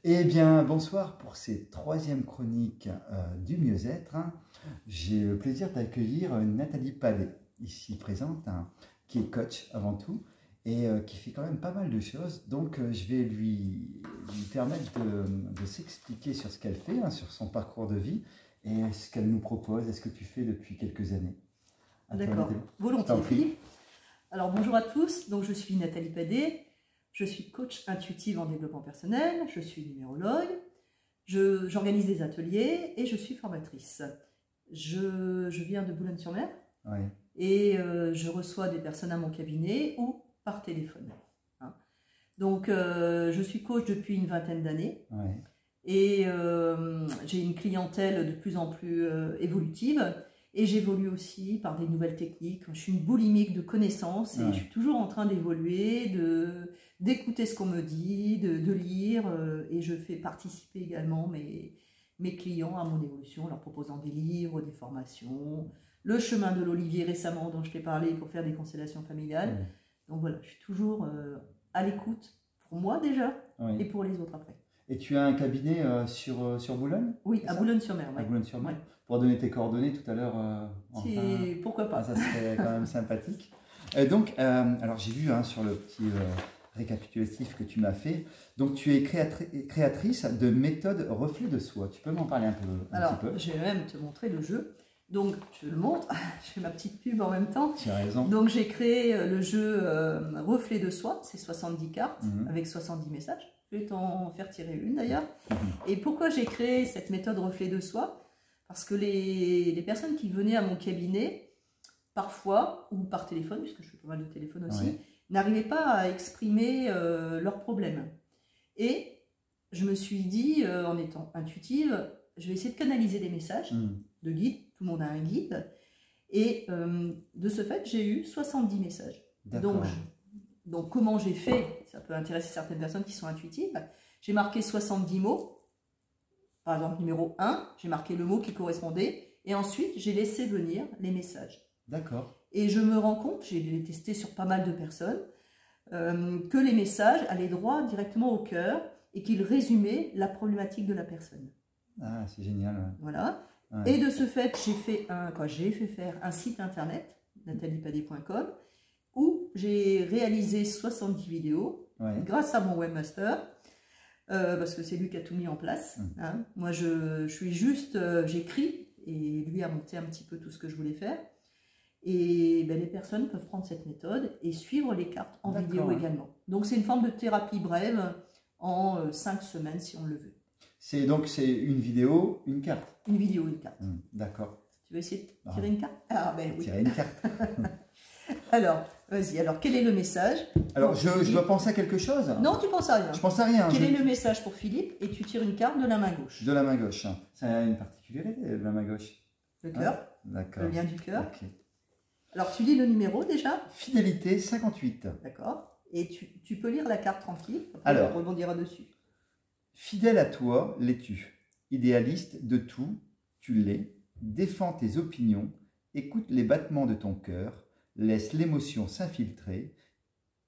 Eh bien, bonsoir pour cette troisième chronique du mieux-être. J'ai le plaisir d'accueillir Nathalie Padet, ici présente, qui est coach avant tout et qui fait quand même pas mal de choses. Donc, je vais lui permettre de s'expliquer sur ce qu'elle fait, sur son parcours de vie et ce qu'elle nous propose et ce que tu fais depuis quelques années. D'accord, volontiers Philippe. Alors bonjour à tous, donc je suis Nathalie Padet. Je suis coach intuitive en développement personnel, je suis numérologue, j'organise des ateliers et je suis formatrice. Je viens de Boulogne-sur-Mer et je reçois des personnes à mon cabinet ou par téléphone. Donc je suis coach depuis une vingtaine d'années et j'ai une clientèle de plus en plus évolutive. Et j'évolue aussi par des nouvelles techniques. Je suis une boulimique de connaissances et je suis toujours en train d'évoluer, d'écouter ce qu'on me dit, de lire. Et je fais participer également mes clients à mon évolution, en leur proposant des livres, des formations. Le chemin de l'Olivier récemment dont je t'ai parlé pour faire des constellations familiales. Donc voilà, je suis toujours à l'écoute pour moi déjà et pour les autres après. Et tu as un cabinet sur Boulogne? Oui, à Boulogne-sur-Mer. À Boulogne-sur-Mer. Pour donner tes coordonnées tout à l'heure. Pourquoi pas. Ça serait quand même sympathique. Donc, alors j'ai vu sur le petit récapitulatif que tu m'as fait. Donc, tu es créatrice de méthode reflet de soi. Tu peux m'en parler un petit peu? Je vais même te montrer le jeu. Donc, je le montre. Je fais ma petite pub en même temps. Tu as raison. Donc, j'ai créé le jeu reflet de soi. C'est 70 cartes avec 70 messages. Je vais t'en faire tirer une d'ailleurs. Et pourquoi j'ai créé cette méthode reflet de soi? Parce que les personnes qui venaient à mon cabinet, parfois, ou par téléphone, puisque je fais pas mal de téléphone aussi, n'arrivaient pas à exprimer leurs problèmes. Et je me suis dit, en étant intuitive, je vais essayer de canaliser des messages de guide. Tout le monde a un guide. Et de ce fait, j'ai eu 70 messages. Donc, comment j'ai fait? Ça peut intéresser certaines personnes qui sont intuitives. J'ai marqué 70 mots. Par exemple, numéro 1, j'ai marqué le mot qui correspondait. Et ensuite, j'ai laissé venir les messages. D'accord. Et je me rends compte, j'ai testé sur pas mal de personnes, que les messages allaient droit directement au cœur et qu'ils résumaient la problématique de la personne. Ah, c'est génial. Voilà. Et de ce fait, j'ai fait faire un site internet, nataliepadet.com, où j'ai réalisé 70 vidéos grâce à mon webmaster. Parce que c'est lui qui a tout mis en place. Moi, je suis juste, j'écris, et lui a monté un petit peu tout ce que je voulais faire. Et les personnes peuvent prendre cette méthode et suivre les cartes en vidéo également. Donc, c'est une forme de thérapie brève en 5 semaines, si on le veut. C'est une vidéo, une carte. Une vidéo, une carte. D'accord. Tu veux essayer de tirer une carte? Ah, ben oui. Tirer une carte. Alors, vas-y. Alors, quel est le message? Alors, je dois penser à quelque chose? Non, tu penses à rien. Je pense à rien. Quel est le message pour Philippe? Et tu tires une carte de la main gauche. De la main gauche. Ça a une particularité de la main gauche. Le cœur. D'accord. Le lien du cœur. Alors, tu lis le numéro déjà? Fidélité 58. D'accord. Et tu peux lire la carte tranquille. Alors, on rebondira dessus. Fidèle à toi, l'es-tu? Idéaliste de tout, tu l'es. Défends tes opinions. Écoute les battements de ton cœur. Laisse l'émotion s'infiltrer.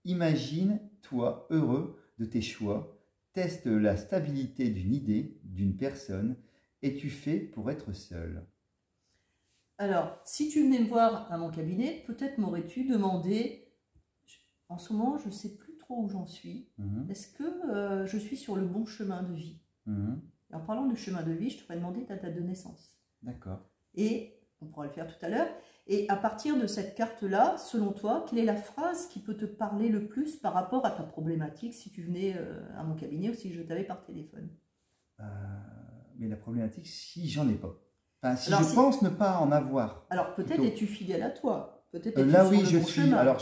Imagine-toi heureux de tes choix. Teste la stabilité d'une idée, d'une personne. Es-tu fait pour être seul? Alors, si tu venais me voir à mon cabinet, peut-être m'aurais-tu demandé, en ce moment, je ne sais plus trop où j'en suis. Est-ce que je suis sur le bon chemin de vie? Et en parlant de chemin de vie, je t'aurais demandé ta date de naissance. D'accord. Et on pourra le faire tout à l'heure. Et à partir de cette carte-là, selon toi, quelle est la phrase qui peut te parler le plus par rapport à ta problématique si tu venais à mon cabinet ou si je t'avais par téléphone? Mais la problématique, si j'en ai pas. Enfin, si je pense ne pas en avoir. Alors peut-être es-tu fidèle à toi? Peut-être là oui, je suis. Alors,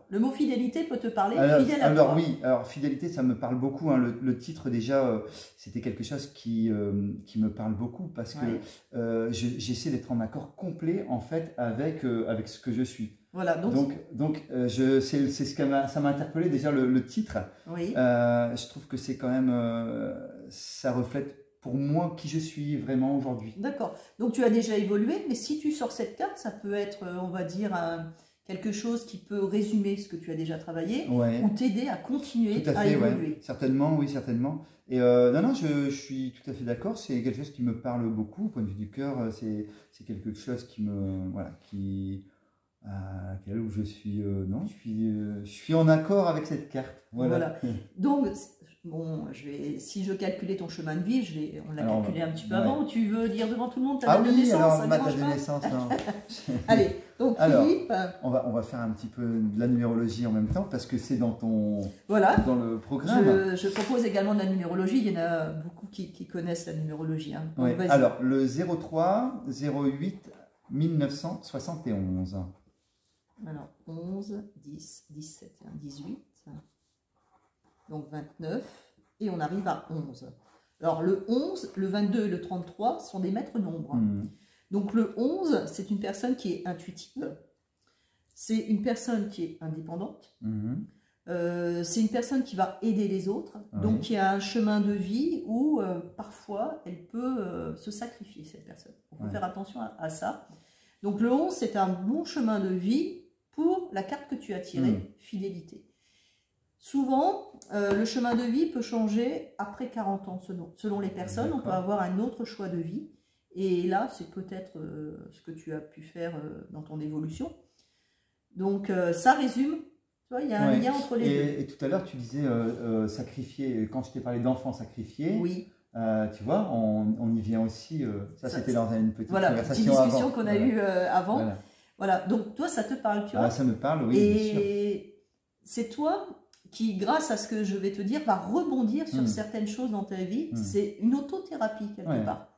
le mot fidélité peut te parler. Fidèle à toi. Alors oui, alors fidélité, ça me parle beaucoup. Le titre déjà, c'était quelque chose qui me parle beaucoup parce que j'essaie d'être en accord complet en fait avec ce que je suis. Voilà. Donc c'est ce que ça m'a interpellé déjà le titre. Je trouve que c'est quand même ça reflète pour moi qui je suis vraiment aujourd'hui. D'accord. Donc tu as déjà évolué, mais si tu sors cette carte, ça peut être, on va dire, quelque chose qui peut résumer ce que tu as déjà travaillé Ouais. ou t'aider à continuer Tout à à fait, évoluer. ouais. Certainement, oui, certainement. Et non, je suis tout à fait d'accord. C'est quelque chose qui me parle beaucoup. Au point de vue du cœur, c'est quelque chose qui me, voilà, à quel où je suis, non, je suis en accord avec cette carte. Voilà. Donc, bon, si je calculais ton chemin de vie, on l'a Alors, calculé un petit peu ouais. avant. Tu veux dire devant tout le monde ta Ah date de oui, naissance? alors Ça ma dérange date de pas naissance, non. Allez, donc Alors, Philippe. on va faire un petit peu de la numérologie en même temps parce que c'est dans Voilà. dans le programme. Je propose également de la numérologie. Il y en a beaucoup qui connaissent la numérologie. Hein. Ouais. Alors, le 03 08 1971. Alors, 11, 10, 17, 18, donc 29, et on arrive à 11. Alors, le 11, le 22 et le 33 sont des maîtres nombres. Donc, le 11, c'est une personne qui est intuitive, c'est une personne qui est indépendante, c'est une personne qui va aider les autres, donc qui a un chemin de vie où parfois elle peut se sacrifier, cette personne. Il faut faire attention à ça. Donc, le 11, c'est un bon chemin de vie pour la carte que tu as tirée, fidélité. Souvent, le chemin de vie peut changer après 40 ans, selon les personnes. On peut avoir un autre choix de vie. Et là, c'est peut-être ce que tu as pu faire dans ton évolution. Donc, ça résume. Tu vois, il y a un lien entre les deux. Et tout à l'heure, tu disais sacrifier. Quand je t'ai parlé d'enfants sacrifiés, oui. Tu vois, on y vient aussi. Ça, c'était dans une petite conversation avant. Discussion qu'on a eue avant. Voilà, donc toi, ça te parle, tu vois. Ça me parle, oui. Et c'est toi qui, grâce à ce que je vais te dire, va rebondir sur certaines choses dans ta vie. C'est une autothérapie, quelque part.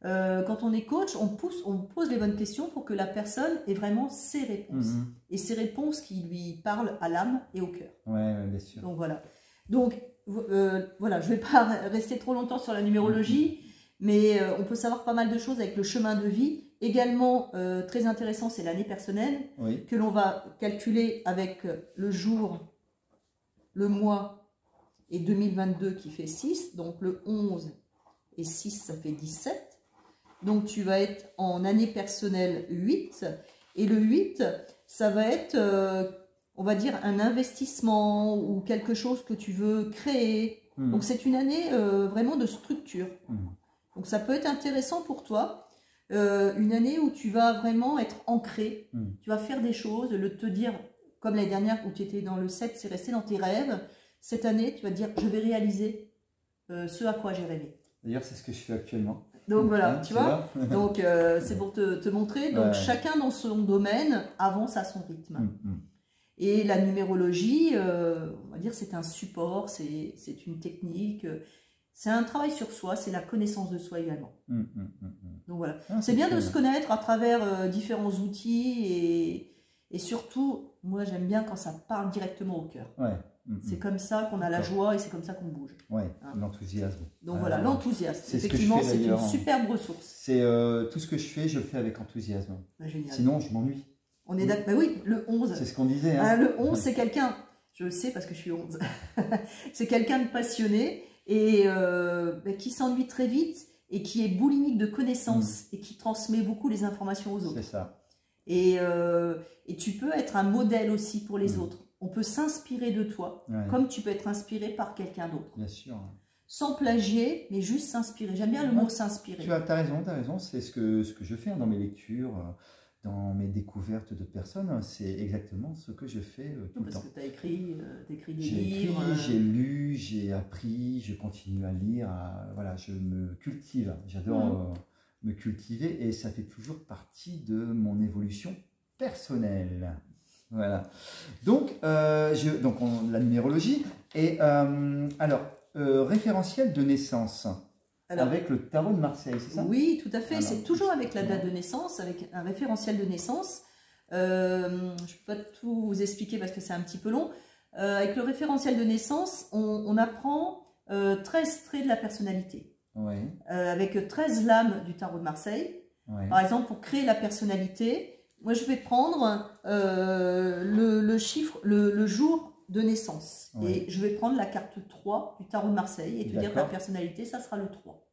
Quand on est coach, on pose les bonnes questions pour que la personne ait vraiment ses réponses. Et ses réponses qui lui parlent à l'âme et au cœur. Ouais, bien sûr. Donc, voilà. Donc, voilà, je ne vais pas rester trop longtemps sur la numérologie, mais on peut savoir pas mal de choses avec le chemin de vie. Également, très intéressant, c'est l'année personnelle, que l'on va calculer avec le jour, le mois et 2022 qui fait 6. Donc, le 11 et 6, ça fait 17. Donc, tu vas être en année personnelle 8. Et le 8, ça va être, on va dire, un investissement ou quelque chose que tu veux créer. Donc, c'est une année vraiment de structure. Donc, ça peut être intéressant pour toi. Une année où tu vas vraiment être ancré. Tu vas faire des choses, te dire, comme l'année dernière où tu étais dans le 7, c'est resté dans tes rêves. Cette année, tu vas te dire, je vais réaliser ce à quoi j'ai rêvé. D'ailleurs, c'est ce que je fais actuellement. Donc voilà, tu vois. Donc c'est pour te montrer. Donc chacun dans son domaine avance à son rythme. Et la numérologie, on va dire, c'est un support, c'est une technique, c'est un travail sur soi, c'est la connaissance de soi également. Donc voilà, c'est bien de se connaître à travers différents outils et surtout, moi j'aime bien quand ça parle directement au cœur. C'est comme ça qu'on a la joie et c'est comme ça qu'on bouge. L'enthousiasme. Donc voilà, l'enthousiasme. Effectivement, c'est une superbe ressource. C'est tout ce que je fais, je le fais avec enthousiasme. Génial. Sinon, je m'ennuie. On est d'accord. Oui, le 11. C'est ce qu'on disait. Hein. Le 11, c'est quelqu'un, je le sais parce que je suis 11, c'est quelqu'un de passionné et qui s'ennuie très vite et qui est boulimique de connaissances et qui transmet beaucoup les informations aux autres. C'est ça. Et tu peux être un modèle aussi pour les autres. On peut s'inspirer de toi, comme tu peux être inspiré par quelqu'un d'autre. Bien sûr. Sans plagier, mais juste s'inspirer. J'aime bien le mot s'inspirer. Tu as raison. C'est ce que je fais dans mes lectures, dans mes découvertes de personnes. C'est exactement ce que je fais tout le temps. Parce que tu as écrit des livres. J'ai écrit, j'ai lu, j'ai appris, je continue à lire. Voilà, je me cultive. J'adore me cultiver et ça fait toujours partie de mon évolution personnelle. Voilà. Donc, la numérologie. Et alors, référentiel de naissance. Avec le tarot de Marseille, c'est ça? Oui, tout à fait. C'est toujours avec la date de naissance, avec un référentiel de naissance. Je ne peux pas tout vous expliquer parce que c'est un petit peu long. Avec le référentiel de naissance, on apprend 13 traits de la personnalité. Avec 13 lames du tarot de Marseille. Par exemple, pour créer la personnalité, moi, je vais prendre le chiffre, le jour de naissance. Et je vais prendre la carte 3 du tarot de Marseille et te dire que la personnalité, ça sera le 3.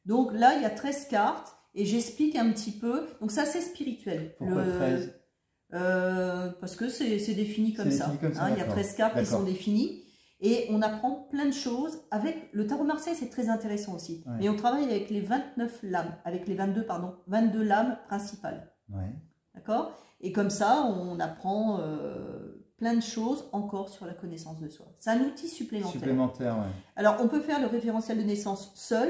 Donc là, il y a 13 cartes et j'explique un petit peu. Donc ça, c'est spirituel. Pourquoi 13 Parce que c'est défini comme ça. Il y a 13 cartes qui sont définies. Et on apprend plein de choses. Avec le tarot Marseille, c'est très intéressant aussi. Ouais. Et on travaille avec les 29 lames, avec les 22 lames principales. Ouais. D'accord? Et comme ça, on apprend plein de choses encore sur la connaissance de soi. C'est un outil supplémentaire. Ouais. Alors, on peut faire le référentiel de naissance seul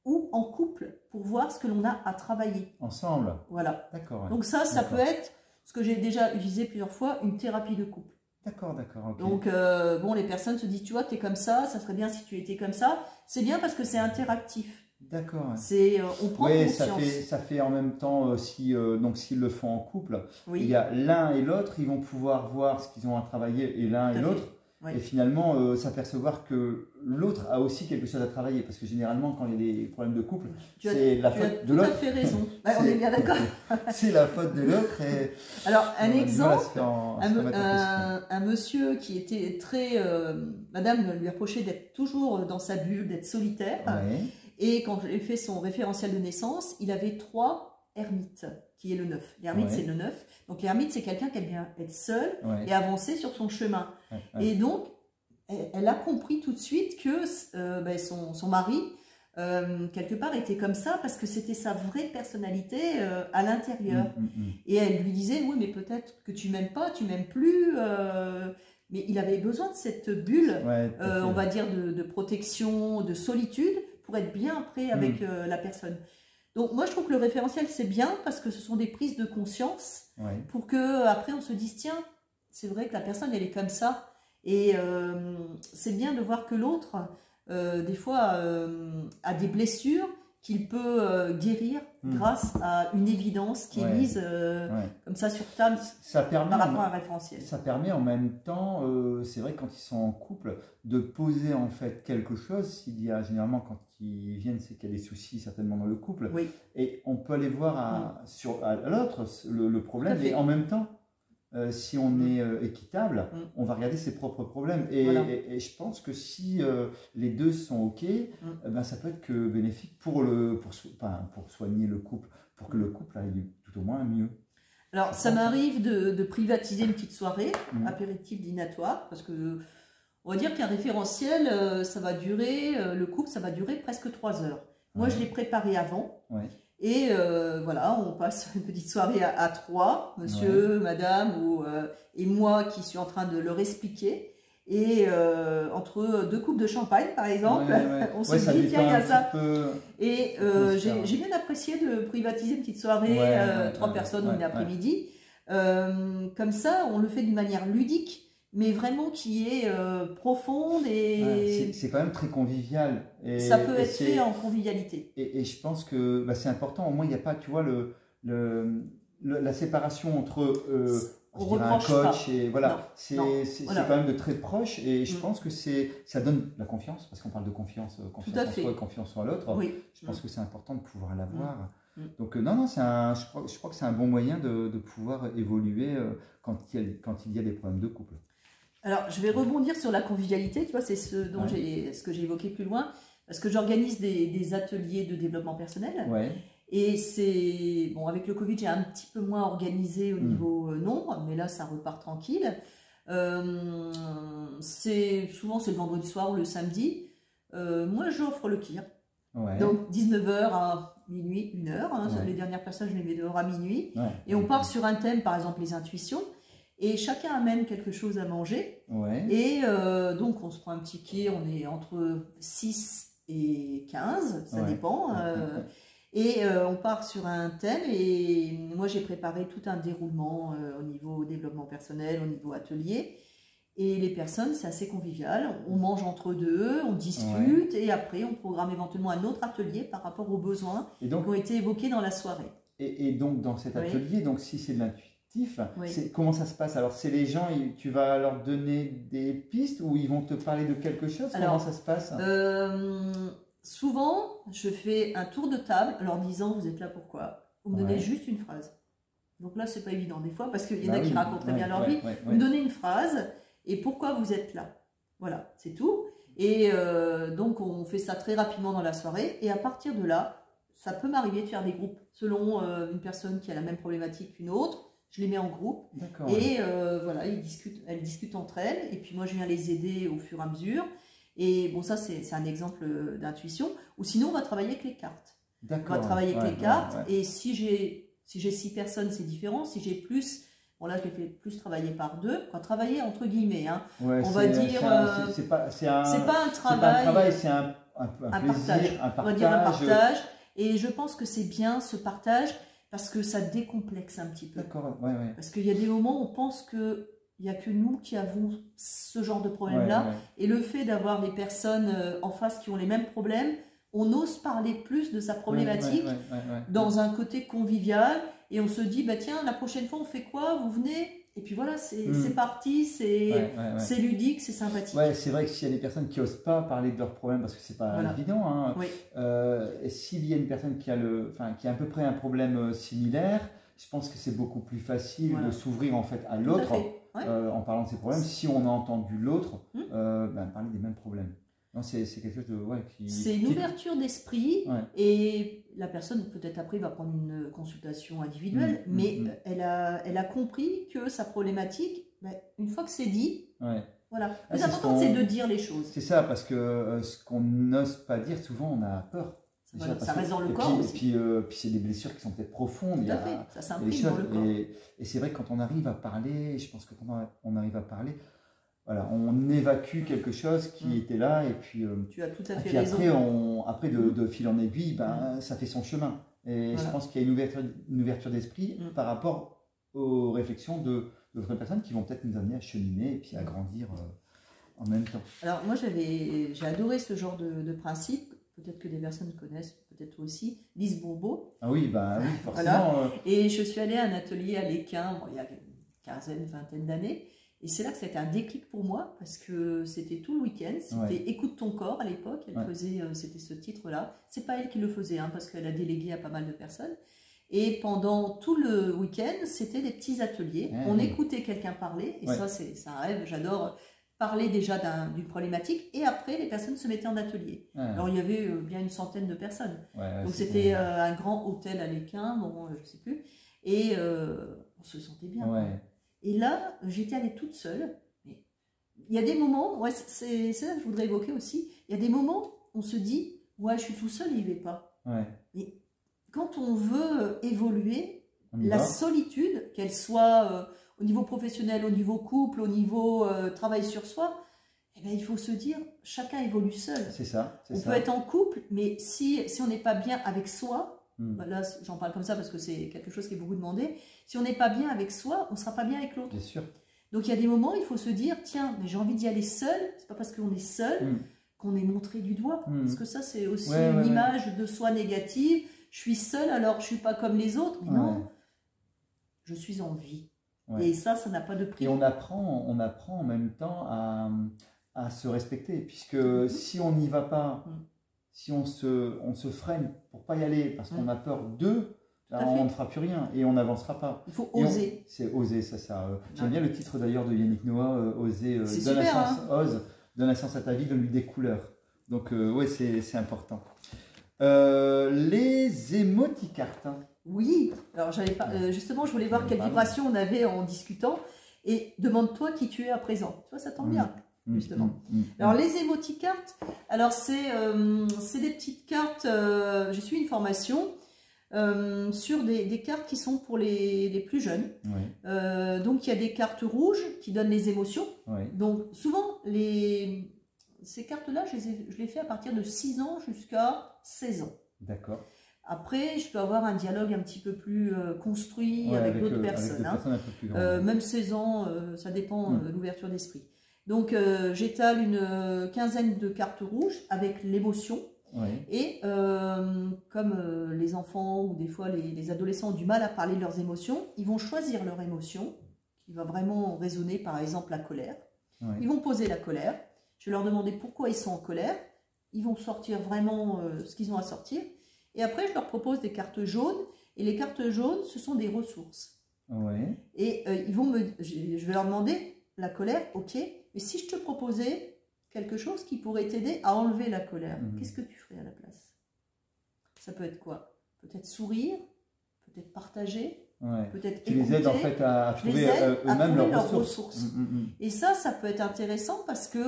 ou en couple pour voir ce que l'on a à travailler. Ensemble? Voilà. D'accord. Ouais. Donc ça peut être, ce que j'ai déjà utilisé plusieurs fois, une thérapie de couple. D'accord. Okay. Donc, bon, les personnes se disent, tu vois, tu es comme ça serait bien si tu étais comme ça. C'est bien parce que c'est interactif. D'accord. On prend conscience. Ça fait en même temps, donc s'ils le font en couple, oui. il y a l'un et l'autre, ils vont pouvoir voir ce qu'ils ont à travailler et l'un et l'autre. Oui. Et finalement, s'apercevoir que l'autre a aussi quelque chose à travailler. Parce que généralement, quand il y a des problèmes de couple, c'est la faute de l'autre. Tu as tout à fait raison. On est bien d'accord. C'est la faute de l'autre. Alors, un exemple, un monsieur qui était très... madame lui reprochait d'être toujours dans sa bulle, d'être solitaire. Oui. Et quand j'ai fait son référentiel de naissance, il avait 3 ermites, qui est le 9. L'ermite, c'est le 9. Donc l'ermite, c'est quelqu'un qui aime bien être seul et avancer sur son chemin. Et donc, elle a compris tout de suite que son mari, quelque part, était comme ça parce que c'était sa vraie personnalité à l'intérieur. Et elle lui disait, oui, mais peut-être que tu m'aimes pas, tu m'aimes plus. Mais il avait besoin de cette bulle, on va dire, de protection, de solitude, pour être bien après avec la personne. Donc moi je trouve que le référentiel c'est bien parce que ce sont des prises de conscience pour que après on se dise tiens, c'est vrai que la personne elle est comme ça et c'est bien de voir que l'autre des fois a des blessures qu'il peut guérir grâce à une évidence qui est mise comme ça sur table par rapport à un référentiel. Ça permet en même temps, c'est vrai quand ils sont en couple, de poser en fait quelque chose. S'il y a généralement quand ils viennent, c'est qu'il y a des soucis certainement dans le couple. Oui. Et on peut aller voir à l'autre le problème et en même temps, si on est équitable, on va regarder ses propres problèmes. Et je pense que si les deux sont OK, ben, ça peut être que bénéfique pour soigner le couple, pour que le couple aille tout au moins mieux. Alors, ça m'arrive de privatiser une petite soirée, apéritif dînatoire, parce que on va dire qu'un référentiel, ça va durer, le couple, ça va durer presque 3 heures. Moi, je l'ai préparé avant. Et voilà, on passe une petite soirée à 3, monsieur, madame et moi qui suis en train de leur expliquer. Et entre 2 coupes de champagne, par exemple, on se dit, tiens, il y a ça. Et j'ai bien apprécié de privatiser une petite soirée, 3 personnes une après-midi. Comme ça, on le fait d'une manière ludique, mais vraiment qui est profonde. Et c'est quand même très convivial. Et ça peut être fait en convivialité. Et je pense que c'est important, au moins il n'y a pas, tu vois, la séparation entre un coach et voilà, c'est quand même de très proche et je pense que ça donne la confiance, parce qu'on parle de confiance en soi et confiance en l'autre. Je pense que c'est important de pouvoir l'avoir. Donc non, je crois que c'est un bon moyen de pouvoir évoluer quand il y a des problèmes de couple. Alors, je vais rebondir sur la convivialité, tu vois, c'est ce que j'ai évoqué plus loin, parce que j'organise des ateliers de développement personnel. Et c'est, bon, avec le Covid, j'ai un petit peu moins organisé au niveau nombre, mais là, ça repart tranquille. Souvent, c'est le vendredi soir ou le samedi. Moi, j'offre le KIR. Donc, 19h à minuit, 1h. Les dernières personnes, je les mets dehors à minuit. Et on part sur un thème, par exemple, les intuitions. Et chacun amène quelque chose à manger. Et donc, on se prend un ticket, on est entre 6 et 15, ça dépend. Et on part sur un thème. Et moi, j'ai préparé tout un déroulement au niveau développement personnel, au niveau atelier. Et les personnes, c'est assez convivial. On mange entre deux, on discute. Et après, on programme éventuellement un autre atelier par rapport aux besoins qui ont été évoqués dans la soirée. Et donc, dans cet atelier, donc, si c'est de l'intuition, comment ça se passe? Alors, c'est les gens, tu vas leur donner des pistes ou ils vont te parler de quelque chose? Comment ça se passe? Souvent, je fais un tour de table en leur disant, vous êtes là pourquoi? Vous me donnez juste une phrase. Donc là, c'est pas évident des fois parce qu'il y en a qui racontent très bien leur vie. Vous me donnez une phrase et pourquoi vous êtes là. Voilà, c'est tout. Et donc, on fait ça très rapidement dans la soirée. Et à partir de là, ça peut m'arriver de faire des groupes selon une personne qui a la même problématique qu'une autre. je les mets en groupe. Et voilà, elles discutent entre elles. Et puis moi, je viens les aider au fur et à mesure. Et bon, ça, c'est un exemple d'intuition. Ou sinon, on va travailler avec les cartes. On va travailler avec les cartes. Et si j'ai 6 personnes, c'est différent. Si j'ai plus, bon là, je les fais plus travailler par 2. On va travailler entre guillemets. Hein. On va dire... c'est pas un travail, c'est un plaisir, un partage. On va dire un partage. Et je pense que c'est bien ce partage parce que ça décomplexe un petit peu. D'accord, Parce qu'il y a des moments où on pense que il n'y a que nous qui avons ce genre de problème-là. Et le fait d'avoir des personnes en face qui ont les mêmes problèmes, on ose parler plus de sa problématique dans un côté convivial. Et on se dit, bah, tiens, la prochaine fois, on fait quoi? Vous venez? Et puis voilà, c'est parti, c'est ludique, c'est sympathique. Ouais, c'est vrai que s'il y a des personnes qui n'osent pas parler de leurs problèmes, parce que c'est pas évident, hein, et s'il y a une personne qui a, qui a à peu près un problème similaire, je pense que c'est beaucoup plus facile de s'ouvrir en fait à l'autre en parlant de ses problèmes, si on a entendu l'autre parler des mêmes problèmes. Non, c'est quelque chose de c'est une ouverture d'esprit et la personne peut-être après va prendre une consultation individuelle, mais elle a compris que sa problématique, une fois que c'est dit, voilà. Le plus important c'est de dire les choses. C'est ça, parce que ce qu'on n'ose pas dire, souvent on a peur. Voilà, ça reste dans le corps aussi. Et puis c'est des blessures qui sont peut-être profondes. Tout à fait, ça s'imprime dans le corps. Et c'est vrai que quand on arrive à parler, je pense que quand on arrive à parler, voilà, on évacue quelque chose qui était là et puis tu as tout à fait raison. Après de fil en aiguille, ça fait son chemin. Et je pense qu'il y a une ouverture d'esprit par rapport aux réflexions d'autres personnes qui vont peut-être nous amener à cheminer et puis à grandir en même temps. Alors moi j'ai adoré ce genre de principe. Peut-être que des personnes connaissent, peut-être aussi, Lise Bourbeau. Ah oui, forcément. Voilà. Et je suis allée à un atelier à l'Équin, il y a une vingtaine d'années. Et c'est là que ça a été un déclic pour moi, parce que c'était tout le week-end. C'était Écoute ton corps à l'époque. Elle faisait, c'était ce titre-là. C'est pas elle qui le faisait, parce qu'elle a délégué à pas mal de personnes. Et pendant tout le week-end, c'était des petits ateliers. On écoutait quelqu'un parler. Et ça, c'est un rêve. J'adore parler déjà d'une problématique, et après les personnes se mettaient en atelier. Alors il y avait bien une centaine de personnes. Donc c'était un grand hôtel à l'Équin, bon, je sais plus, et on se sentait bien. Et là, j'étais allée toute seule. Mais il y a des moments, c'est ça que je voudrais évoquer aussi, il y a des moments où on se dit, je suis tout seul, il n'y va pas. Mais quand on veut évoluer, la solitude, qu'elle soit au niveau professionnel, au niveau couple, au niveau travail sur soi, il faut se dire, chacun évolue seul. C'est ça. On peut être en couple, mais si on n'est pas bien avec soi, là j'en parle comme ça parce que c'est quelque chose qui est beaucoup demandé, si on n'est pas bien avec soi, on ne sera pas bien avec l'autre. Bien sûr. Donc il y a des moments, il faut se dire, tiens, mais j'ai envie d'y aller seul, c'est pas parce qu'on est seul qu'on est montré du doigt. Parce que ça, c'est aussi une image de soi négative. Je suis seule, alors je ne suis pas comme les autres. Mais non, je suis en vie. Et ça n'a pas de prix. Et on apprend en même temps à se respecter, puisque si on n'y va pas, si on se freine pour pas y aller, parce qu'on a peur d'eux, on ne fera plus rien et on n'avancera pas. Il faut oser. C'est oser, ça. J'aime bien le titre d'ailleurs de Yannick Noah, oser, donne un sens à ta vie, donne-lui des couleurs. Donc c'est important. Les émoticartes. Oui, alors justement, je voulais voir quelle vibration on avait en discutant. Et demande-toi qui tu es à présent. Tu vois, ça tombe bien, justement. Alors, les émoticartes, alors c'est des petites cartes. Je suis une formation sur des cartes qui sont pour les plus jeunes. Donc, il y a des cartes rouges qui donnent les émotions. Donc, souvent, ces cartes-là, je les fais à partir de 6 ans jusqu'à 16 ans. D'accord. Après, je peux avoir un dialogue un petit peu plus construit avec d'autres personnes. Même 16 ans, ça dépend de l'ouverture d'esprit. Donc, j'étale une quinzaine de cartes rouges avec l'émotion. Et comme les enfants ou des fois les adolescents ont du mal à parler de leurs émotions, ils vont choisir leur émotion qui va vraiment résonner, par exemple la colère. Ils vont poser la colère. Je vais leur demander pourquoi ils sont en colère. Ils vont sortir vraiment ce qu'ils ont à sortir. Et après, je leur propose des cartes jaunes. Et les cartes jaunes, ce sont des ressources. Et je vais leur demander la colère, ok. Mais si je te proposais quelque chose qui pourrait t'aider à enlever la colère, qu'est-ce que tu ferais à la place? Ça peut être quoi? Peut-être sourire, peut-être partager, peut-être tu les aides en fait à trouver eux-mêmes leurs ressources. Et ça peut être intéressant parce que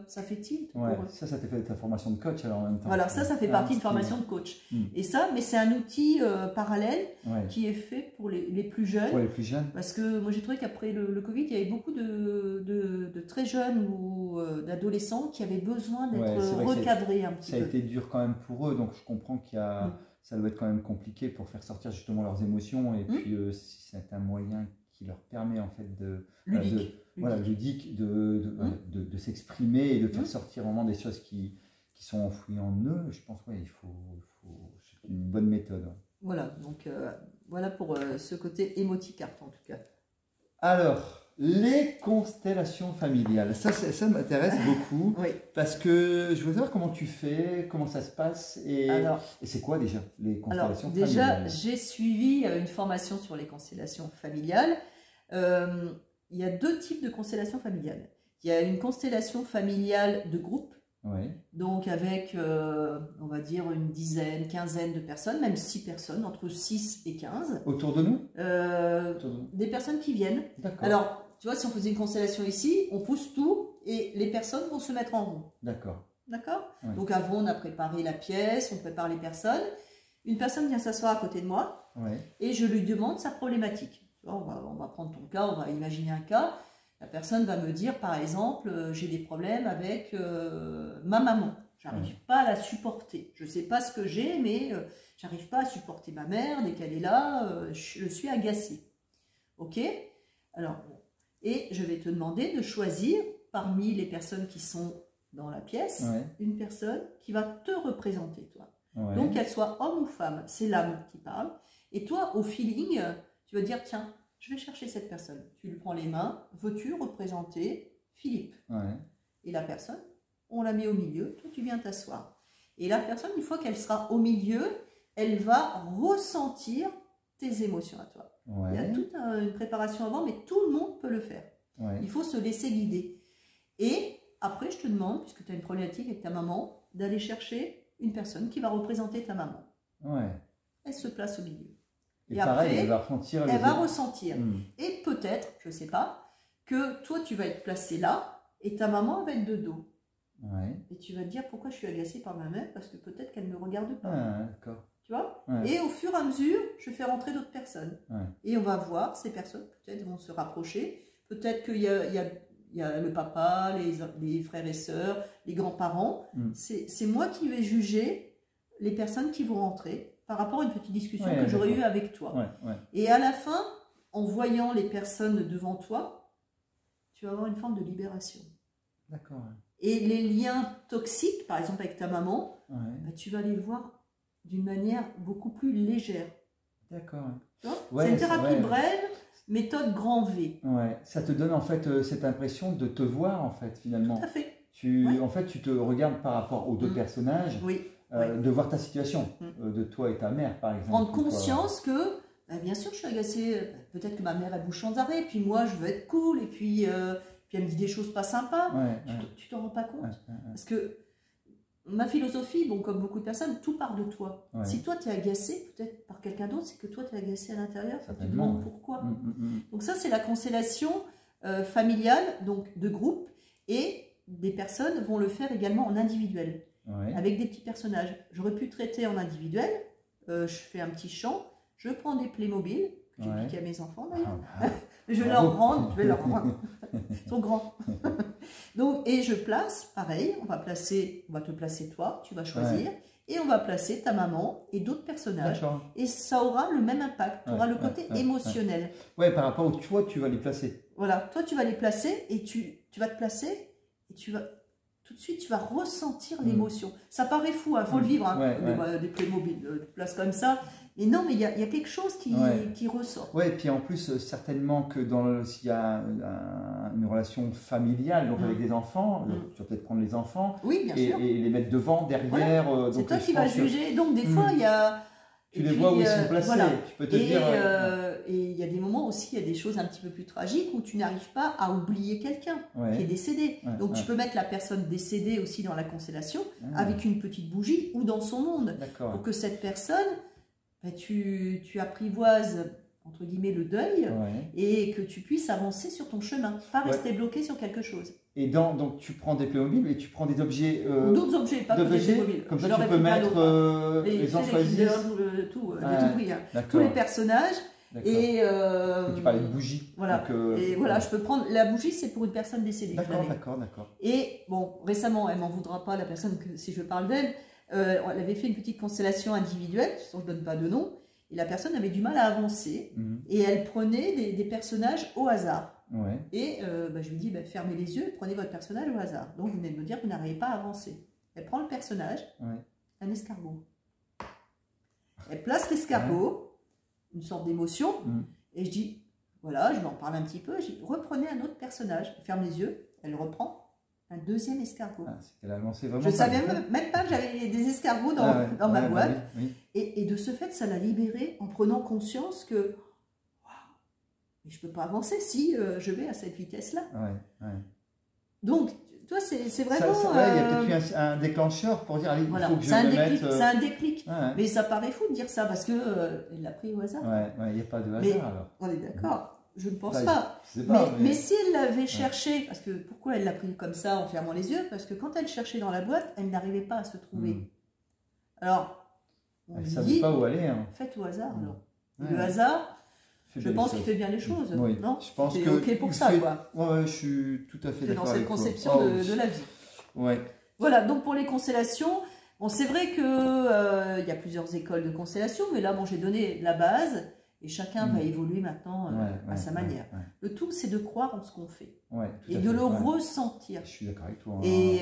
ça fait tilt pour eux. Ça te fait ta formation de coach alors en même temps. Voilà, ça fait partie de formation de coach. Et ça, mais c'est un outil parallèle qui est fait pour les plus jeunes. Pour les plus jeunes. Parce que moi j'ai trouvé qu'après le Covid, il y avait beaucoup de très jeunes ou d'adolescents qui avaient besoin d'être recadrés un petit peu. Ça a été dur quand même pour eux, donc je comprends qu'il y a... Ça doit être quand même compliqué pour faire sortir justement leurs émotions et puis si c'est un moyen qui leur permet en fait ludique de s'exprimer et de faire sortir vraiment des choses qui sont enfouies en eux, je pense c'est une bonne méthode. Voilà, donc voilà pour ce côté émoticarte en tout cas. Alors, les constellations familiales, ça m'intéresse beaucoup parce que je veux savoir comment tu fais, comment ça se passe et c'est quoi déjà les constellations familiales? Déjà, j'ai suivi une formation sur les constellations familiales. Il y a 2 types de constellations familiales. Il y a une constellation familiale de groupe, donc avec, on va dire, une dizaine, quinzaine de personnes, même 6 personnes, entre 6 et 15. Autour de nous Des personnes qui viennent. Alors, tu vois, si on faisait une constellation ici, on pousse tout et les personnes vont se mettre en rond. D'accord. Donc avant, on a préparé la pièce, on prépare les personnes. Une personne vient s'asseoir à côté de moi et je lui demande sa problématique. Tu vois, on va prendre ton cas, on va imaginer un cas. La personne va me dire, par exemple, j'ai des problèmes avec ma maman. J'arrive pas à la supporter. Je sais pas ce que j'ai, mais j'arrive pas à supporter ma mère. Dès qu'elle est là, je suis agacée. Ok? Alors, et je vais te demander de choisir parmi les personnes qui sont dans la pièce, une personne qui va te représenter, toi. Donc, qu'elle soit homme ou femme, c'est l'âme qui parle. Et toi, au feeling, tu vas dire, tiens, je vais chercher cette personne. Tu lui prends les mains, veux-tu représenter Philippe? Et la personne, on la met au milieu, toi tu viens t'asseoir. Et la personne, une fois qu'elle sera au milieu, elle va ressentir tes émotions à toi. Il y a toute une préparation avant, mais tout le monde peut le faire. Il faut se laisser guider. Et après, je te demande, puisque tu as une problématique avec ta maman, d'aller chercher une personne qui va représenter ta maman. Elle se place au milieu. Et pareil, après, elle va ressentir. Et peut-être, je ne sais pas, que toi, tu vas être placé là et ta maman va être de dos. Et tu vas te dire pourquoi je suis agacée par ma mère, parce que peut-être qu'elle ne me regarde pas. Tu vois? Et au fur et à mesure, je fais rentrer d'autres personnes. Et on va voir, ces personnes peut-être vont se rapprocher. Peut-être qu'il y a le papa, les frères et sœurs, les grands-parents. C'est moi qui vais juger les personnes qui vont rentrer par rapport à une petite discussion que j'aurais eue avec toi. Et à la fin, en voyant les personnes devant toi, tu vas avoir une forme de libération. D'accord. Et les liens toxiques, par exemple avec ta maman, tu vas les voir d'une manière beaucoup plus légère. D'accord. C'est une thérapie brève, méthode grand V. Ça te donne en fait cette impression de te voir en fait finalement. Tout à fait. En fait, tu te regardes par rapport aux 2 personnages, de voir ta situation, de toi et ta mère par exemple. Prendre conscience que, bien sûr je suis agacée, peut-être que ma mère elle bouge sans arrêt, puis moi je veux être cool, et puis elle me dit des choses pas sympas. Tu t'en rends pas compte. Parce que ma philosophie, bon, comme beaucoup de personnes, tout part de toi. Si toi tu es agacé, peut-être par quelqu'un d'autre, c'est que toi tu es agacé à l'intérieur, tu te demandes pourquoi. Donc ça c'est la constellation familiale, donc de groupe, et des personnes vont le faire également en individuel, avec des petits personnages. J'aurais pu traiter en individuel, je fais un petit chant, je prends des Playmobil, que j'ai piqué à mes enfants d'ailleurs, je vais leur rendre, ils sont grands. Donc, et je place, pareil, on va te placer toi, tu vas choisir, et on va placer ta maman et d'autres personnages. Et ça aura le même impact, tu auras le côté émotionnel. Par rapport au toi, tu vas les placer. Voilà, toi tu vas les placer, et tu vas te placer, et tout de suite tu vas ressentir l'émotion. Ça paraît fou, il faut le vivre, des Playmobil, de place comme ça. Mais non, mais il y a quelque chose qui ressort. Et puis en plus, certainement que s'il y a une relation familiale, donc avec des enfants, tu vas peut-être prendre les enfants sûr. Et les mettre devant, derrière. C'est toi qui vas juger. Donc des fois, il y a... Tu les vois où ils sont placés. Tu peux te dire... Et il y a des moments aussi, il y a des choses un petit peu plus tragiques où tu n'arrives pas à oublier quelqu'un qui est décédé. Donc tu peux mettre la personne décédée aussi dans la constellation avec une petite bougie ou dans son monde. Pour que cette personne... tu apprivoises entre guillemets, le deuil et que tu puisses avancer sur ton chemin, pas rester bloqué sur quelque chose. Et donc tu prends des Playmobil et tu prends des objets... d'autres objets, pas que des Playmobil. Comme ça tu peux mettre les enfants tous les personnages. Et tu parlais de bougies. Voilà. Donc, et voilà, je peux prendre... La bougie, c'est pour une personne décédée. D'accord. Et bon, récemment, elle m'en voudra pas, la personne, si je parle d'elle, elle avait fait une petite constellation individuelle, je ne donne pas de nom, et la personne avait du mal à avancer, et elle prenait des personnages au hasard. Et je lui dis, fermez les yeux, prenez votre personnage au hasard. Donc vous venez de me dire que vous n'arrivez pas à avancer. Elle prend le personnage, un escargot. Elle place l'escargot, une sorte d'émotion, et je dis, voilà, je lui en parle un petit peu, je dis, reprenez un autre personnage. Elle ferme les yeux, elle reprend un deuxième escargot. Elle a avancé vraiment. Je ne savais même pas que j'avais des escargots dans ma boîte. Et de ce fait, ça l'a libérée en prenant conscience que je ne peux pas avancer si je vais à cette vitesse-là. Donc, toi, c'est vraiment... il y a peut-être eu un déclencheur pour dire, allez, il faut que je me mette... C'est un déclic. Mais ça paraît fou de dire ça, parce qu'elle l'a pris au hasard. Il n'y a pas de hasard, alors. On est d'accord, je ne pense pas. Mais si elle l'avait cherché, parce que pourquoi elle l'a pris comme ça, en fermant les yeux? Parce que quand elle cherchait dans la boîte, elle n'arrivait pas à se trouver. Alors, on lui dit, pas où aller, faites au hasard, alors. Le hasard... Je pense qu'il fait bien les choses, non? Je pense que ok pour ça, quoi. Ouais, je suis tout à fait d'accord. C'est dans cette conception de la vie. Voilà, donc pour les constellations, bon, c'est vrai que y a plusieurs écoles de constellation, mais là, bon, j'ai donné la base, et chacun va évoluer maintenant à sa manière. Le tout, c'est de croire en ce qu'on fait, et de le ressentir. Je suis d'accord avec toi. Et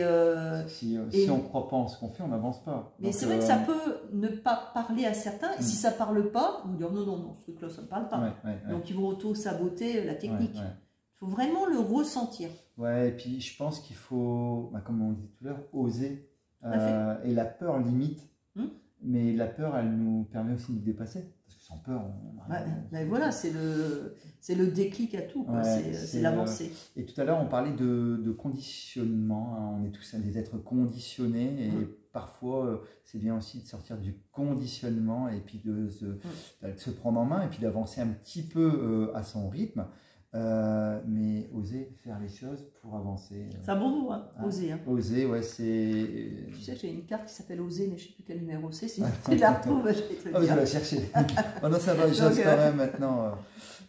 si on ne croit pas en ce qu'on fait, on n'avance pas. Mais c'est vrai que ça peut ne pas parler à certains, et si ça ne parle pas, ils vont dire non, ce truc-là, ça ne parle pas. Donc ils vont auto-saboter la technique. Il faut vraiment le ressentir. Et puis je pense qu'il faut, comme on dit tout à l'heure, oser. Et la peur limite, mais la peur, elle nous permet aussi de nous dépasser. Parce que sans peur, voilà, c'est le déclic à tout, c'est l'avancée. Et tout à l'heure, on parlait de conditionnement. On est tous des êtres conditionnés, et parfois, c'est bien aussi de sortir du conditionnement et puis de se prendre en main et puis d'avancer un petit peu à son rythme. Mais oser faire les choses pour avancer. C'est un bon mot, oser. Oser, c'est... Tu sais, j'ai une carte qui s'appelle Oser, mais je ne sais plus quel numéro c'est. Si tu la retrouves, je vais te le dire. Je vais la chercher. Non, ça va, j'ose quand même maintenant.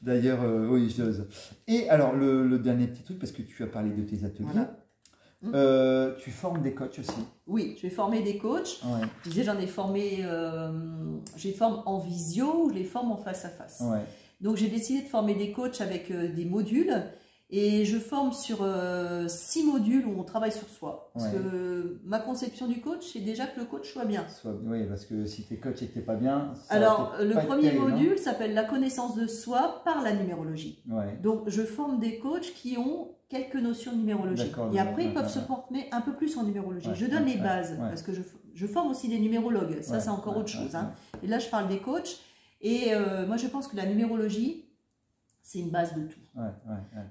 D'ailleurs, oui, j'ose. Et alors, le dernier petit truc, parce que tu as parlé de tes ateliers, tu formes des coachs aussi. Oui, je vais former des coachs. Je disais, j'en ai formé, je les forme en visio ou je les forme en face à face. Donc j'ai décidé de former des coachs avec des modules, et je forme sur 6 modules où on travaille sur soi. Parce que ma conception du coach, c'est déjà que le coach soit bien. Oui, parce que si tu es coach et que tu n'es pas bien... Alors le premier module s'appelle la connaissance de soi par la numérologie. Donc je forme des coachs qui ont quelques notions de numérologie. Et après ils peuvent se former un peu plus en numérologie. Je donne les bases, parce que je forme aussi des numérologues. Ça c'est encore autre chose. Et là je parle des coachs. Et moi, je pense que la numérologie, c'est une base de tout.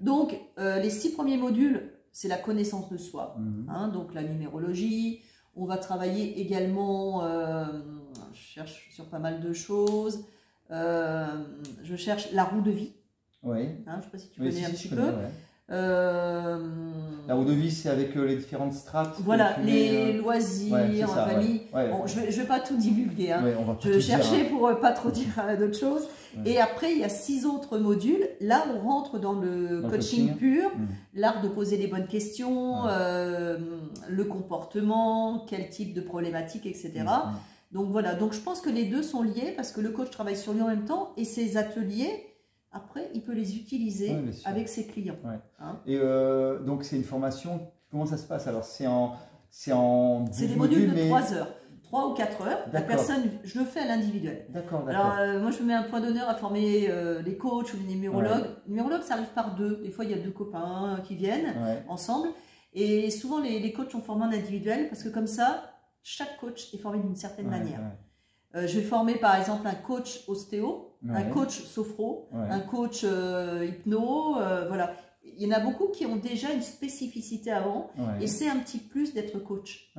Donc, les 6 premiers modules, c'est la connaissance de soi. Donc, la numérologie. On va travailler également, je cherche sur pas mal de choses. Je cherche la roue de vie. Je ne sais pas si tu connais un petit peu. La roue de vie, c'est avec les différentes strates. Voilà, les loisirs, famille. Bon, je vais pas tout divulguer. Je cherchais pour pas trop dire d'autres choses. Et après, il y a 6 autres modules. Là, on rentre dans le coaching pur, l'art de poser les bonnes questions, le comportement, quel type de problématique, etc. Donc voilà, donc je pense que les deux sont liés parce que le coach travaille sur lui en même temps, et ses ateliers, après, il peut les utiliser avec ses clients. Et donc, c'est une formation, comment ça se passe? Alors, c'est des modules de 3 heures, 3 ou 4 heures. La personne, je le fais à l'individuel. Alors, moi, je mets un point d'honneur à former les coachs ou les numérologues. Les numérologues, ça arrive par 2. Des fois, il y a 2 copains qui viennent ensemble. Et souvent, les coachs sont formés en individuel parce que comme ça, chaque coach est formé d'une certaine manière. Je vais former, par exemple, un coach ostéo, un coach sophro, un coach hypno, voilà. Il y en a beaucoup qui ont déjà une spécificité avant, et c'est un petit plus d'être coach.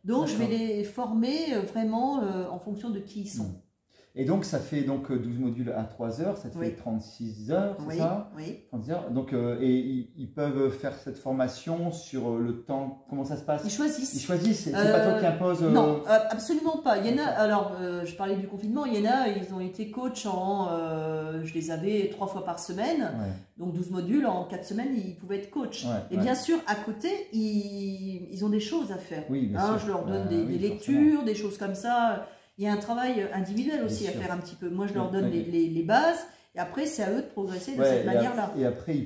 Donc, je vais les former vraiment en fonction de qui ils sont. Et donc, ça fait donc 12 modules à 3 heures, ça te fait 36 heures, c'est ça? Oui. 36 heures. Donc, et ils peuvent faire cette formation sur le temps, comment ça se passe? Ils choisissent. Ils choisissent, c'est pas toi qui impose Non, absolument pas. Il y en a, alors, je parlais du confinement, il y en a, ils ont été coachs je les avais 3 fois par semaine, donc 12 modules, en 4 semaines, ils pouvaient être coachs. Et bien sûr, à côté, ils ont des choses à faire. Oui, bien sûr. Je leur donne des lectures, des choses comme ça. Il y a un travail individuel aussi à faire un petit peu. Moi, je leur donne les bases. Et après, c'est à eux de progresser de cette manière-là. Et après,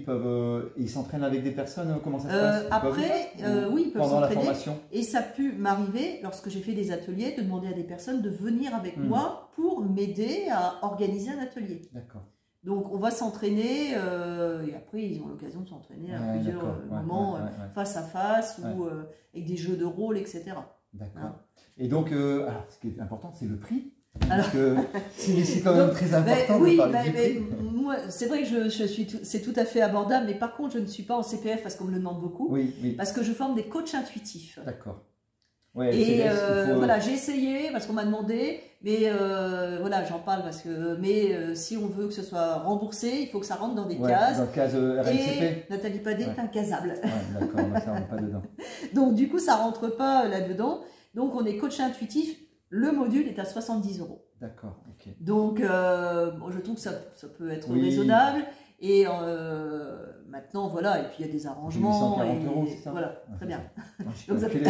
ils s'entraînent avec des personnes, comment ça se passe? Après, oui, ils peuvent pendant la s'entraîner. formation. Et ça a pu m'arriver, lorsque j'ai fait des ateliers, de demander à des personnes de venir avec moi pour m'aider à organiser un atelier. D'accord. Donc, on va s'entraîner, et après, ils ont l'occasion de s'entraîner à plusieurs moments, face à face, ou avec des jeux de rôle, etc. D'accord. Hein. Et donc, alors, ce qui est important, c'est le prix. Parce que c'est quand même très important de parler du prix. Moi, c'est vrai que c'est tout à fait abordable, mais par contre, je ne suis pas en CPF parce qu'on me le demande beaucoup. Oui. Parce que je forme des coachs intuitifs. D'accord. Ouais, et voilà, j'ai essayé parce qu'on m'a demandé, mais voilà, j'en parle parce que, si on veut que ce soit remboursé, il faut que ça rentre dans des cases. Dans le case RNCP. Et Nathalie Padet est incasable. D'accord, ça rentre pas dedans. Donc du coup, ça rentre pas là-dedans. Donc on est coach intuitif. Le module est à 70 €. D'accord, ok. Donc, je trouve que ça peut être raisonnable. Et maintenant, voilà, et puis il y a des arrangements. 840 €, c'est ça? Voilà, très bien. Donc ça fait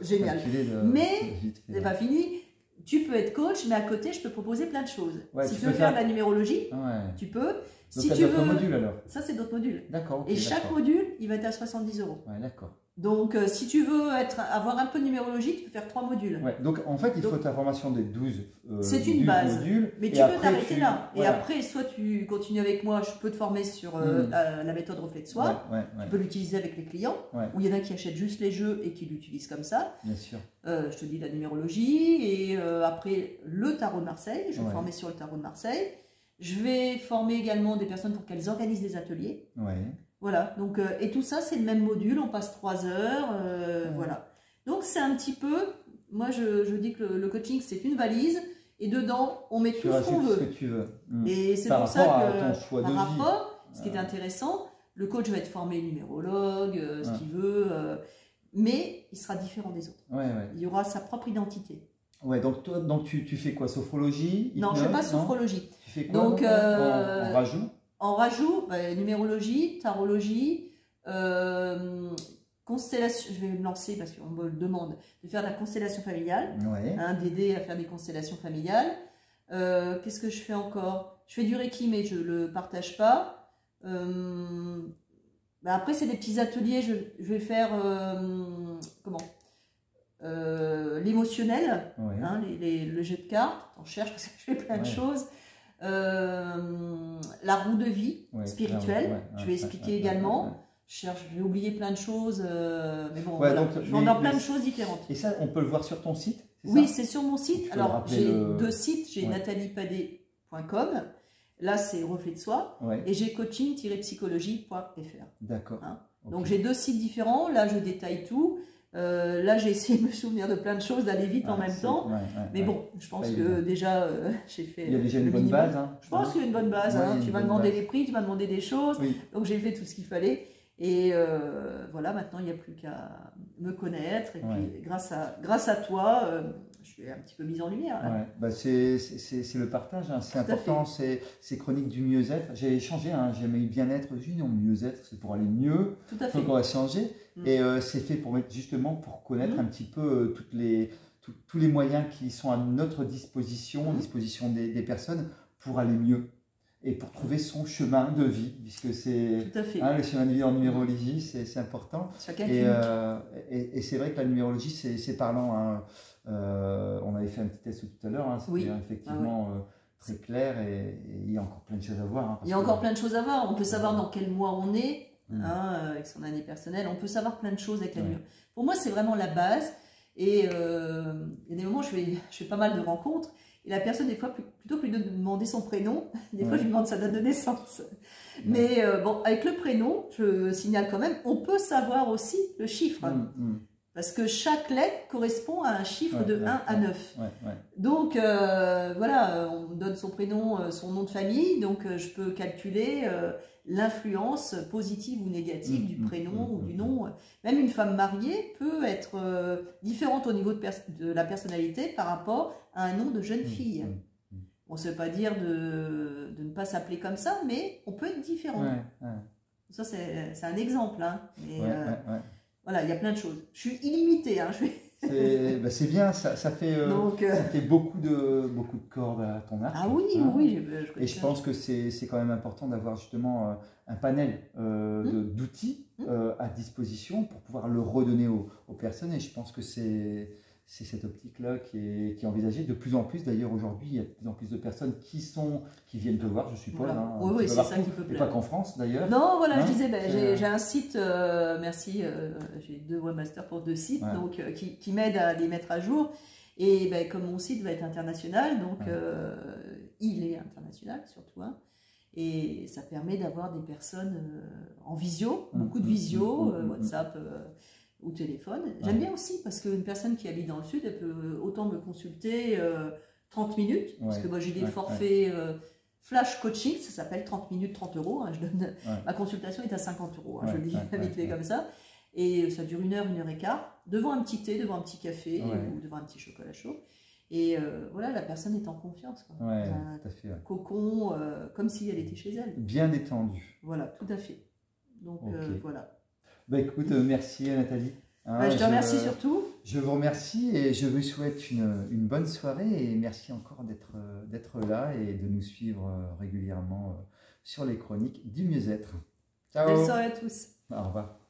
génial. Mais, c'est pas fini. Tu peux être coach, mais à côté, je peux proposer plein de choses. Si tu veux faire de la numérologie, tu peux. Donc si tu veux d'autres modules alors? Ça, c'est d'autres modules. D'accord. Et chaque module, il va être à 70 €. Ouais, d'accord. Donc, si tu veux avoir un peu de numérologie, tu peux faire 3 modules. Ouais, donc, en fait, il faut ta formation des 12 c'est une base, modules. Mais tu peux t'arrêter là. Voilà. Et après, soit tu continues avec moi, je peux te former sur la méthode reflet de soi. Tu peux l'utiliser avec les clients. Ou il y en a qui achètent juste les jeux et qui l'utilisent comme ça. Bien sûr. Je te dis la numérologie. Et après, le tarot de Marseille. Je vais former sur le tarot de Marseille. Je vais former également des personnes pour qu'elles organisent des ateliers. Voilà, donc, et tout ça, c'est le même module, on passe 3 heures, voilà. Donc, c'est un petit peu, moi, je dis que le coaching, c'est une valise, et dedans, on met tout ce qu'on veut. Ce que tu veux. Et c'est pour ça que, par rapport, ce qui est intéressant, le coach va être formé numérologue, ce qu'il veut, mais il sera différent des autres. Il y aura sa propre identité. Ouais, donc toi, tu fais quoi? Sophrologie? Non, je ne fais pas sophrologie. Tu fais quoi? Donc, en rajout? En rajout, numérologie, tarologie, constellation, je vais me lancer parce qu'on me le demande, de faire de la constellation familiale, d'aider à faire des constellations familiales. Qu'est-ce que je fais encore? Je fais du Reiki, mais je ne le partage pas. Après, c'est des petits ateliers, je vais faire, l'émotionnel, le jeu de cartes, on cherche parce que je fais plein de choses. La roue de vie spirituelle, je vais expliquer également. J'ai oublié plein de choses, mais bon, je vais en avoir plein de choses différentes. Et ça, on peut le voir sur ton site? Oui, c'est sur mon site. Alors, j'ai 2 sites, j'ai nataliepadet.com, là c'est reflet de soi, et j'ai coaching-psychologie.fr. D'accord. Donc j'ai 2 sites différents, là je détaille tout. Là, j'ai essayé de me souvenir de plein de choses, d'aller vite en même temps. Mais bon, je pense que déjà, j'ai fait. Il y a déjà une bonne base. Je pense qu'il y a une bonne base. Tu m'as demandé les prix, tu m'as demandé des choses. Donc, j'ai fait tout ce qu'il fallait. Et voilà, maintenant, il n'y a plus qu'à me connaître. Et puis, grâce à toi, je suis un petit peu mise en lumière. C'est le partage. C'est important. C'est chronique du mieux-être. J'ai changé. J'ai mis bien-être. J'ai dit non, mieux-être, c'est pour aller mieux. Tout à fait. Donc, on va changer. Et c'est fait justement pour connaître un petit peu tous les moyens qui sont à notre disposition, disposition des personnes pour aller mieux et pour trouver son chemin de vie, puisque c'est le chemin de vie en numérologie, c'est important. Et c'est vrai que la numérologie, c'est parlant. On avait fait un petit test tout à l'heure, c'était effectivement très clair et il y a encore plein de choses à voir. Il y a encore plein de choses à voir. On peut savoir dans quel mois on est. Avec son année personnelle, on peut savoir plein de choses avec la numérologie. Pour moi, c'est vraiment la base. Et il y a des moments où je fais pas mal de rencontres. Et la personne, des fois, plutôt que de demander son prénom, des fois, je lui demande sa date de naissance. Mais bon, avec le prénom, je signale quand même, on peut savoir aussi le chiffre. Parce que chaque lettre correspond à un chiffre de 1 à 9. Ouais. Donc, voilà, on me donne son prénom, son nom de famille, donc je peux calculer l'influence positive ou négative du prénom ou du nom. Même une femme mariée peut être différente au niveau de la personnalité par rapport à un nom de jeune fille. On ne veut pas dire de ne pas s'appeler comme ça, mais on peut être différent. Ça, c'est un exemple. Hein. Mais, voilà, il y a plein de choses. Je suis illimitée. Hein, c'est bien, ça fait, ça fait beaucoup de cordes à ton arc. Ah oui, hein. oui. Et je pense que c'est quand même important d'avoir justement un panel d'outils à disposition pour pouvoir le redonner aux personnes. Et je pense que c'est cette optique-là qui est envisagée. De plus en plus, d'ailleurs, aujourd'hui, il y a de plus en plus de personnes qui viennent te voir, je suppose. Voilà. Hein, oui, c'est ça qui peut plaire. Et pas qu'en France, d'ailleurs. Non, voilà, je disais, j'ai un site, merci, j'ai 2 webmasters pour 2 sites, donc, qui m'aident à les mettre à jour. Et comme mon site va être international, donc il est international surtout, hein, et ça permet d'avoir des personnes en visio, beaucoup de visio, WhatsApp ou téléphone. J'aime bien aussi parce qu'une personne qui habite dans le sud, elle peut autant me consulter 30 minutes, parce que moi j'ai des forfaits flash coaching, ça s'appelle 30 minutes, 30 €. Hein, ma consultation est à 50 €, hein, je le dis vite fait comme ça. Et ça dure 1 heure, 1 heure et quart, devant un petit thé, devant un petit café ou devant un petit chocolat chaud. Et voilà, la personne est en confiance. Quoi. Tout à fait. Cocon, comme si elle était chez elle. Bien détendue. Voilà, tout à fait. Donc voilà. Bah écoute, merci Nathalie. Hein, je te remercie surtout. Je vous remercie et je vous souhaite une bonne soirée et merci encore d'être là et de nous suivre régulièrement sur les chroniques du mieux-être. Ciao. Belle soirée à tous. Au revoir.